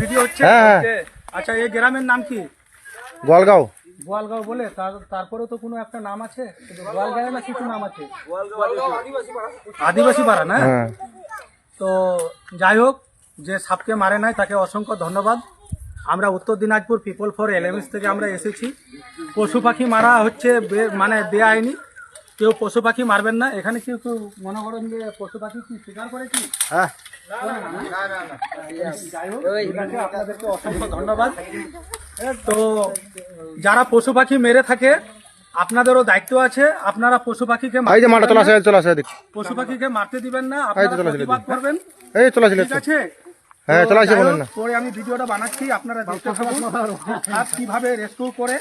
Video হচ্ছে। আচ্ছা, এই গ্রামের নাম কি? গোয়ালগাঁও। গোয়ালগাঁও বলে তারপরে তো কোনো একটা নাম আছে, গোয়ালগাঁও না কিছু নাম আছে, আদিবাসী পাড়া না? তো যাই হোক, যে সাপকে মারে নাই তাকে অসংখ্য ধন্যবাদ। আমরা উত্তর দিনাজপুর পিপল ফর এলএমএস থেকে আমরা এসেছি। পশু পাখি মারা হচ্ছে মানে বেআইনি, কেউ পশু পাখি মারবেন না। এখানে কেউ কেউ মনে করেন যে পশু পাখি কি শিকার করে কি? যাই হোক, আপনাদেরকে অসংখ্য ধন্যবাদ। তো যারা পশু পাখি মেরে থাকে আপনাদেরও দায়িত্ব আছে, আপনারা পশু পাখিকে পশু পাখিকে মারতে দিবেন না, আপনারা প্রতিবাদ করবেন। ঠিক আছে? পরে আমি ভিডিওটা বানাচ্ছি, আপনারা দেখতে থাকুন আর কিভাবে রেস্কিউ করে।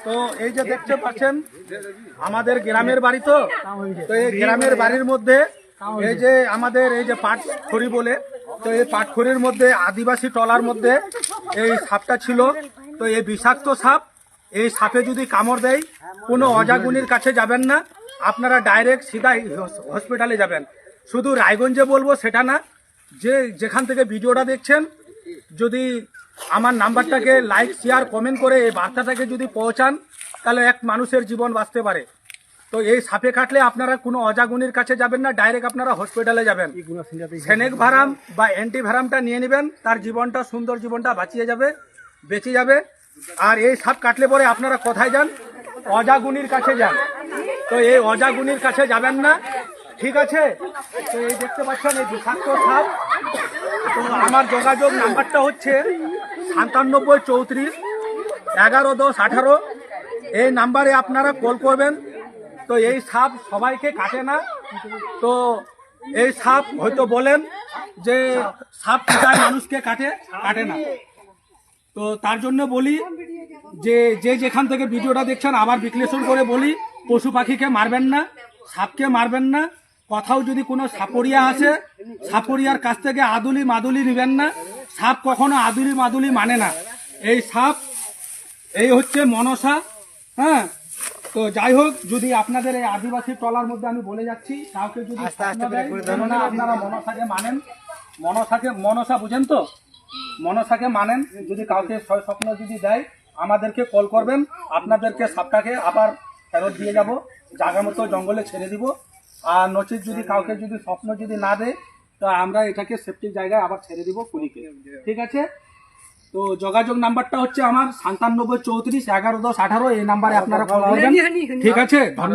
তো এই যে দেখতে পাচ্ছেন আমাদের গ্রামের বাড়ি, তো এই গ্রামের বাড়ির মধ্যে এই যে আমাদের এই যে পাটখড়ি বলে, তো এই পাটখড়ির মধ্যে আদিবাসী টলার মধ্যে এই সাপটা ছিল। তো এই বিষাক্ত সাপ, এই সাপে যদি কামড় দেয় কোনো অজাগুনির কাছে যাবেন না, আপনারা ডাইরেক্ট সিধাই হসপিটালে যাবেন। শুধু রায়গঞ্জে বলবো সেটা না, যে যেখান থেকে ভিডিওটা দেখছেন যদি আমার নাম্বারটাকে লাইক শেয়ার কমেন্ট করে এই বার্তাটাকে যদি পৌঁছান, তাহলে এক মানুষের জীবন বাঁচতে পারে। তো এই সাপে কাটলে আপনারা কোনো অজাগুনির কাছে যাবেন না, ডাইরেক্ট আপনারা হসপিটালে যাবেন। সেনেক ভারাম বা অ্যান্টি ভারামটা নিয়ে নেবেন, তার জীবনটা, সুন্দর জীবনটা বেঁচে যাবে। আর এই সাপ কাটলে পরে আপনারা কোথায় যান? অজাগুনির কাছে যান। তো এই অজাগুনির কাছে যাবেন না, ঠিক আছে? তো এই দেখতে পাচ্ছেন এই বিষাক্ত সাপ। তো আমার যোগাযোগ নাম্বারটা হচ্ছে 9734111018। এই নাম্বারে আপনারা কল করবেন। তো এই সাপ সবাইকে কাটে না। তো এই সাপ হয়তো বলেন যে সাপ কাটায় মানুষকে কাটে না। তো তার জন্য বলি যে যেখান থেকে ভিডিওটা দেখছেন আবার বিশ্লেষণ করে বলি, পশু পাখিকে মারবেন না, সাপকে মারবেন না। কোথাও যদি কোনো সাপড়িয়া আসে, সাপড়িয়ার কাছ থেকে আদুলি মাদুলি নেবেন না। সাপ কখনো আদুলি মাদুলি মানে না। এই সাপ এই হচ্ছে মনসা। হ্যাঁ, তো যাই হোক, যদি আপনাদের এই আদিবাসী টলার মধ্যে আমি বলে যাচ্ছি, কাউকে যদি আপনারা মনসাকে মানেন, মনসা বুঝেন তো, মনসাকে মানেন, যদি কাউকে স্বপ্ন যদি দেয় আমাদেরকে কল করবেন, আপনাদেরকে সাপটাকে আবার ফেরত দিয়ে যাব, জায়গা মতো জঙ্গলে ছেড়ে দিব। আর নচিত যদি কাউকে যদি স্বপ্ন যদি না দেয়, তা আমরা এটাকে সেফটি জায়গায় আবার ছেড়ে দিব পুলিশকে। ঠিক আছে? তো যোগাযোগ নাম্বারটা হচ্ছে আমার 9734111018। এই নাম্বারে আপনারা কল করবেন। ঠিক আছে? ধন্যবাদ।